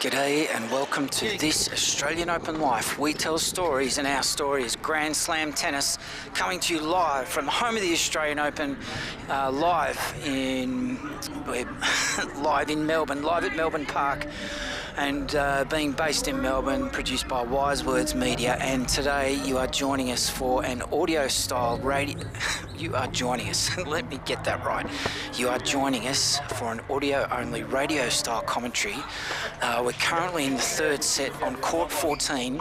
G'day and welcome to this Australian Open Life. We tell stories and our story is Grand Slam Tennis, coming to you live from the home of the Australian Open, live in Melbourne, live at Melbourne Park, and being based in Melbourne, produced by Wise Words Media. And today you are joining us for an audio style radio. You are joining us, let me get that right. You are joining us for an audio only radio style commentary. We're currently in the third set on court 14.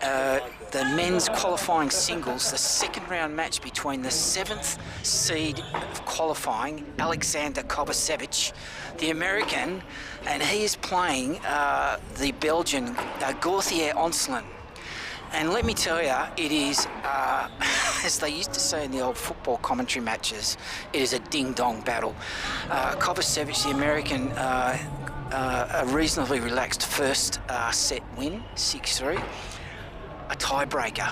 The men's qualifying singles, the second round match between the 7th seed of qualifying, Alexander Kovacevic, the American, and he is playing the Belgian, Gauthier Onslin. And let me tell you, it is, as they used to say in the old football commentary matches, it is a ding-dong battle. Kovacevic, the American, a reasonably relaxed first set win, 6-3. A tiebreaker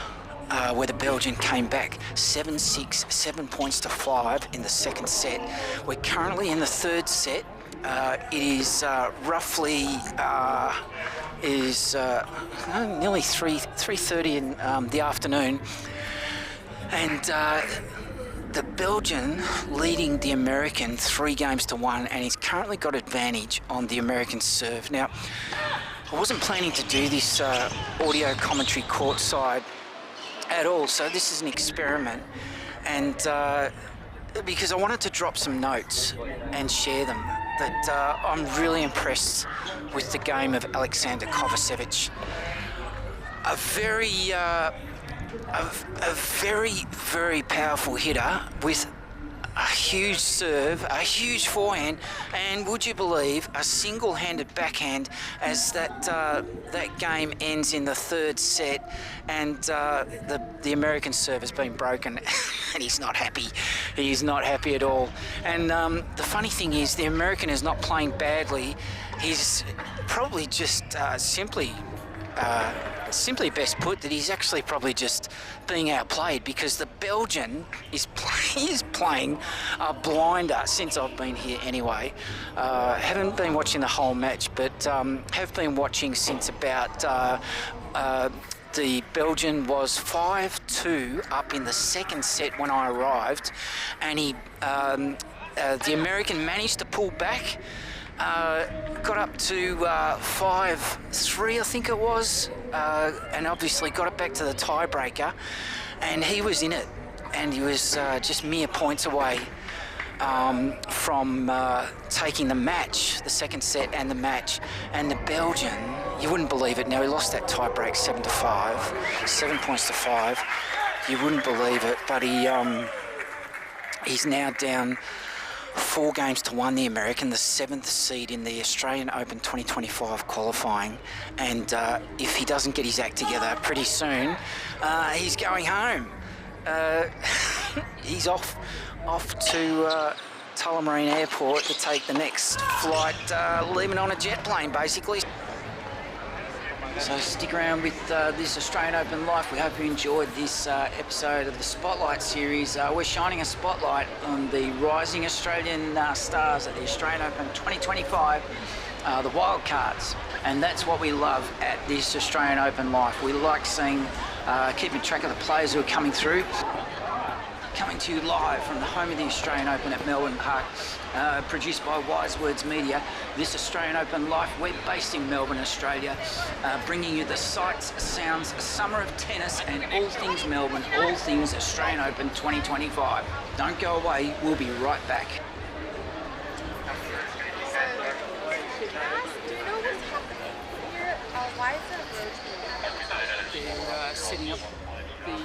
where the Belgian came back 7-6, 7 points to 5 in the second set. We're currently in the third set. It is roughly nearly 3:30 in the afternoon, and the Belgian leading the American 3-1, and he's currently got advantage on the American serve. Now, I wasn't planning to do this audio commentary courtside at all, so this is an experiment, and because I wanted to drop some notes and share them, that I'm really impressed with the game of Alexander Kovacevic. A very powerful hitter with a huge serve, a huge forehand, and would you believe, a single-handed backhand as that game ends in the third set, and the American serve has been broken, and he's not happy. He is not happy at all. And the funny thing is, the American is not playing badly. He's probably just simply best put that he's actually probably just being outplayed, because the Belgian is playing a blinder since I've been here anyway. Haven't been watching the whole match, but have been watching since about the Belgian was 5-2 up in the second set when I arrived, and the American managed to pull back. Got up to 5-3, I think it was, and obviously got it back to the tiebreaker, and he was in it, and he was just mere points away from taking the match, the second set and the match. And the Belgian, you wouldn't believe it, now he lost that tiebreak 7-5, 7 points to 5, you wouldn't believe it, but he's now down 4-1, the American, the 7th seed in the Australian Open 2025 qualifying. And if he doesn't get his act together pretty soon, he's going home. He's off to Tullamarine Airport to take the next flight, leaving on a jet plane, basically. So stick around with this Australian Open Life. We hope you enjoyed this episode of the Spotlight series. We're shining a spotlight on the rising Australian stars at the Australian Open 2025, the wildcards. And that's what we love at this Australian Open Life. We like seeing, keeping track of the players who are coming through. Coming to you live from the home of the Australian Open at Melbourne Park, produced by Wise Words Media. This Australian Open Life, we're based in Melbourne, Australia, bringing you the sights, sounds, summer of tennis, and all things Melbourne, all things Australian Open 2025. Don't go away, we'll be right back. Do you know what's happening here? Why is it rotating? They're setting up the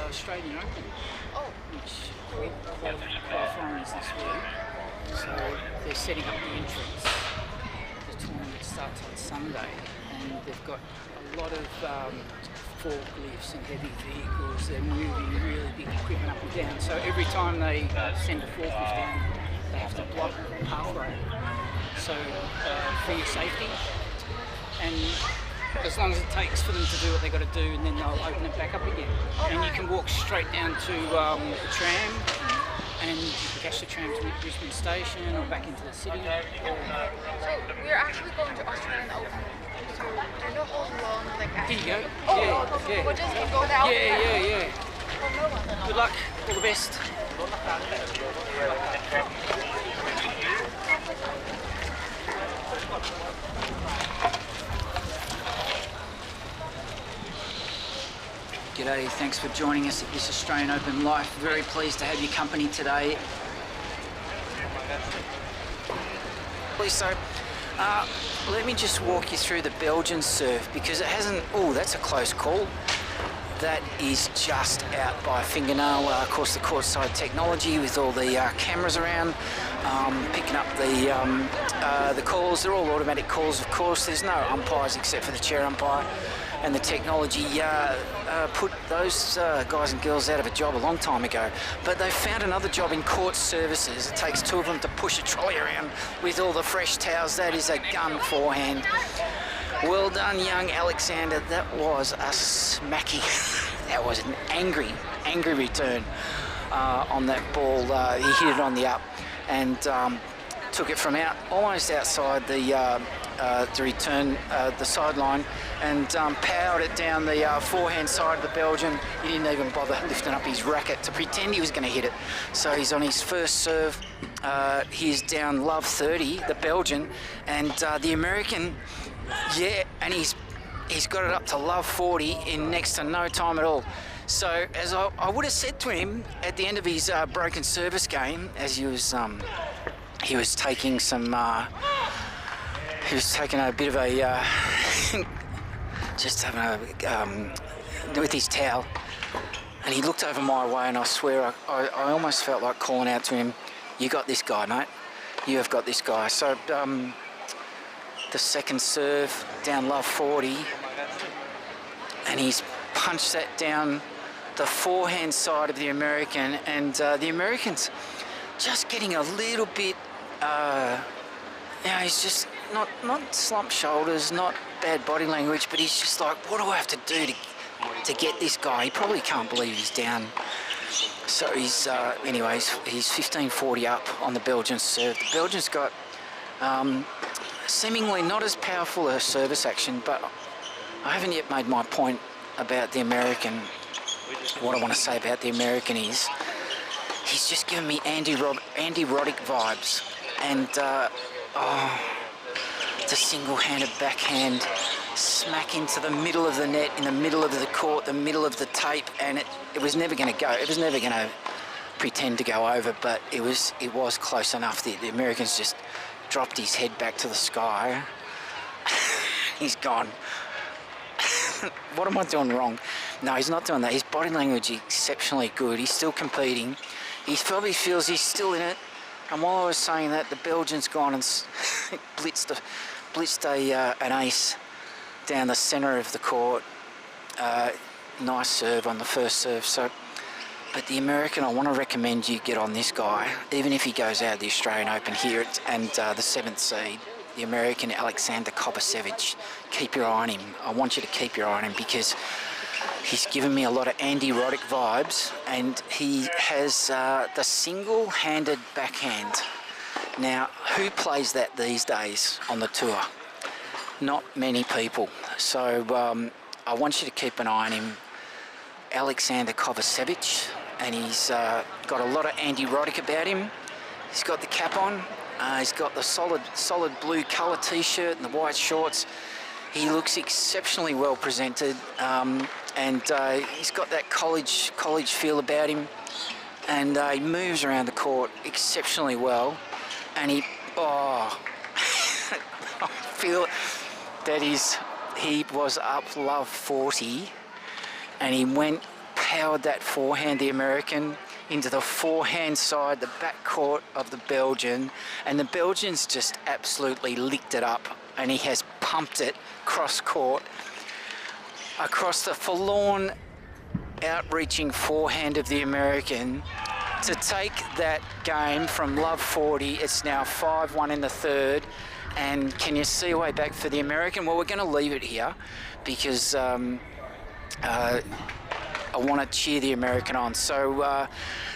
Australian Open, which qualifying is this week. So they're setting up the entrance. The tournament starts on Sunday, and they've got a lot of forklifts and heavy vehicles. They're moving really big equipment up and down. So every time they send a forklift down, they have to block the pathway. So for your safety, and as long as it takes for them to do what they've got to do, and then they'll open it back up again. And you can walk straight down to the tram and you can catch the tram to Richmond Station or back into the city. So we're actually going to Australian Open. So do you know how long like that? Here you go. Oh, Yeah. we'll just go down. Yeah. Oh, no one. Good luck. All the best. G'day, thanks for joining us at this Australian Open Live. Very pleased to have your company today. So, let me just walk you through the Belgian serve because it hasn't... Oh, that's a close call. That is just out by a fingernail. Of course, the courtside technology with all the cameras around, picking up the calls. They're all automatic calls, of course. There's no umpires except for the chair umpire. And the technology put those guys and girls out of a job a long time ago. But they found another job in court services. It takes two of them to push a trolley around with all the fresh towels. That is a gun forehand. Well done, young Alexander. That was a smacky. That was an angry return on that ball. He hit it on the up and took it from almost outside the return the sideline and powered it down the forehand side of the Belgian. He didn't even bother lifting up his racket to pretend he was going to hit it. So he's on his first serve. He's down love 30, the Belgian, and the American, yeah, and he's got it up to love 40 in next to no time at all. So as I would have said to him at the end of his broken service game, as he was taking some. He was taking a bit of a, just having a, with his towel, and he looked over my way, and I swear I almost felt like calling out to him, "You got this guy, mate. You have got this guy." So the second serve down love 40, and he's punched that down the forehand side of the American, and the American's just getting a little bit, he's just not slumped shoulders, not bad body language, but he's just like, what do I have to do to get this guy? He probably can't believe he's down. So he's, anyways, he's 15-40 up on the Belgian serve. The Belgian's got seemingly not as powerful a service action, but I haven't yet made my point about the American. What I want to say about the American is he's just given me Andy Roddick vibes, and the single-handed backhand smack into the middle of the net, in the middle of the court, the middle of the tape, and it was never going to go. It was never going to pretend to go over, but it was close enough. The American's just dropped his head back to the sky. He's gone. What am I doing wrong? No, he's not doing that. His body language is exceptionally good. He's still competing. He probably feels he's still in it. And while I was saying that, the Belgian's gone and blitzed an ace down the centre of the court. Nice serve on the first serve. So, but the American, I want to recommend you get on this guy, even if he goes out of the Australian Open here and the 7th seed. The American Alexander Kovacevic. Keep your eye on him. I want you to keep your eye on him because he's given me a lot of Andy Roddick vibes, and he has the single-handed backhand. Now, who plays that these days on the tour? Not many people. So I want you to keep an eye on him. Alexander Kovacevic, and he's got a lot of Andy Roddick about him. He's got the cap on. He's got the solid blue colour t-shirt and the white shorts. He looks exceptionally well presented, and he's got that college feel about him, and he moves around the court exceptionally well. And I feel that he was up love 40, and he powered that forehand, the American, into the forehand side, the back court of the Belgian, and the Belgian's just absolutely licked it up, and he has pumped it cross court across the forlorn outreaching forehand of the American to take that game from love 40. It's now 5-1 in the third, and can you see a way back for the American? Well, we're going to leave it here because I want to cheer the American on. So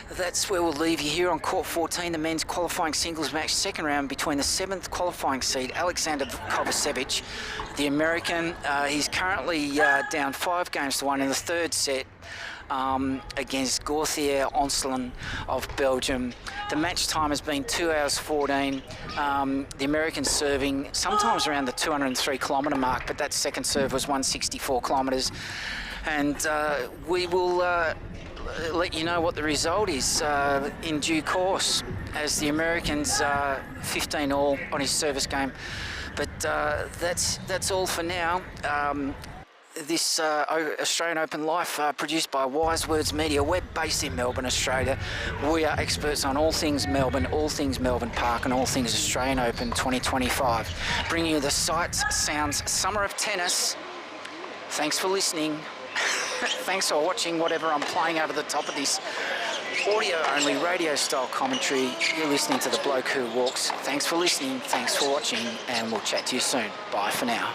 that's where we'll leave you here on court 14, the men's qualifying singles match, second round between the 7th qualifying seed, Alexander Kovacevic, the American. He's currently down 5-1 in the third set against Gauthier Onslin of Belgium. The match time has been 2 hours 14. The American serving sometimes around the 203 kilometre mark, but that second serve was 164 kilometres. And we will let you know what the result is in due course, as the American's 15 all on his service game. But that's all for now. This Australian Open Life produced by Wise Words Media. We're based in Melbourne, Australia. We are experts on all things Melbourne Park, and all things Australian Open 2025. Bringing you the sights, sounds, summer of tennis. Thanks for listening. Thanks for watching whatever I'm playing over the top of this audio-only radio-style commentary. You're listening to The Bloke Who Walks. Thanks for listening, thanks for watching, and we'll chat to you soon. Bye for now.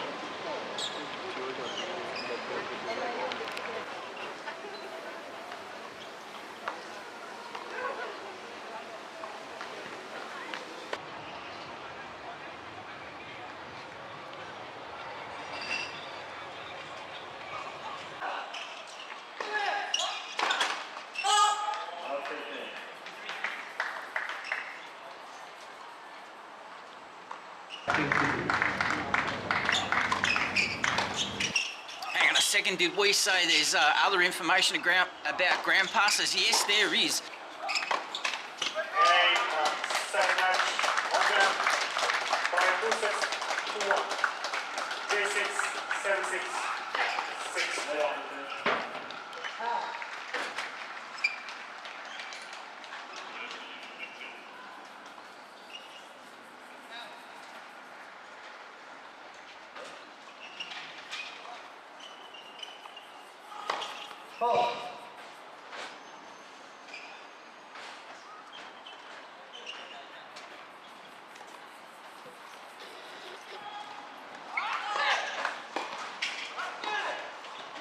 Hang on a second, did we say there's other information about ground passes? Yes, there is.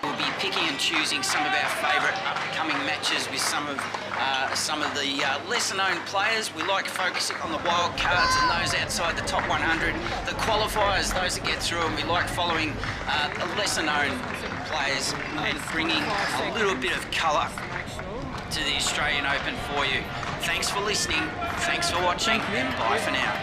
We'll be picking and choosing some of our favourite upcoming matches with some of the lesser-known players. We like focusing on the wild cards and those outside the top 100. The qualifiers, those that get through, and we like following the lesser-known players and bringing a little bit of colour to the Australian Open for you. Thanks for listening, thanks for watching, and bye for now.